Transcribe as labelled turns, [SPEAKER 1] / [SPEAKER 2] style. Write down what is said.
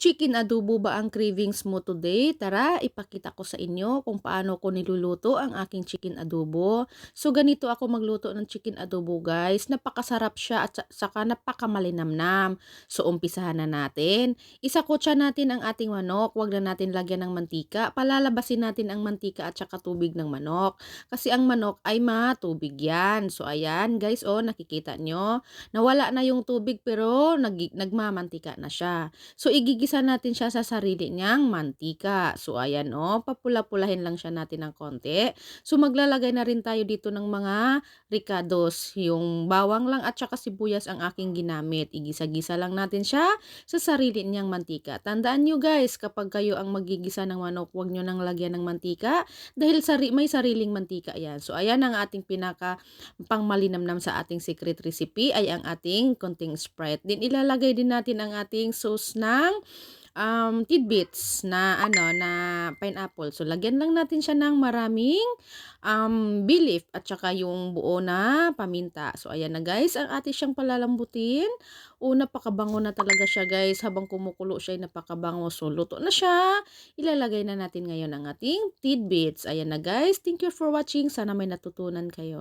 [SPEAKER 1] Chicken adobo ba ang cravings mo today? Tara, ipakita ko sa inyo kung paano ko niluluto ang aking chicken adobo. So, ganito ako magluto ng chicken adobo, guys. Napakasarap siya at saka napakamalinamnam. So, umpisahan na natin. Isakutsa natin ang ating manok. Huwag na natin lagyan ng mantika. Palalabasin natin ang mantika at saka tubig ng manok. Kasi ang manok ay matubig yan. So, ayan, guys, oh, nakikita nyo. Nawala na yung tubig pero nagmamantika na siya. So, igigisa natin siya sa sarili niyang mantika. So, ayan o, papula-pulahin lang siya natin ng konti. So, maglalagay na rin tayo dito ng mga ricados. Yung bawang lang at saka sibuyas ang aking ginamit. Igisa-gisa lang natin siya sa sarili niyang mantika. Tandaan nyo guys, kapag kayo ang magigisa ng manok, huwag nyo nang lagyan ng mantika dahil may sariling mantika yan. So, ayan ang ating pinaka pangmalinamnam sa ating secret recipe ay ang ating konting Sprite. Din ilalagay din natin ang ating sauce ng tidbits na na pineapple. So lagyan lang natin siya ng maraming bay leaf at saka yung buo na paminta. So ayan na guys, ang ating siyang palalambutin. O napakabango na talaga siya guys. Habang kumukulo siya ay napakabango. So luto na siya. Ilalagay na natin ngayon ang ating tidbits. Ayan na guys. Thank you for watching. Sana may natutunan kayo.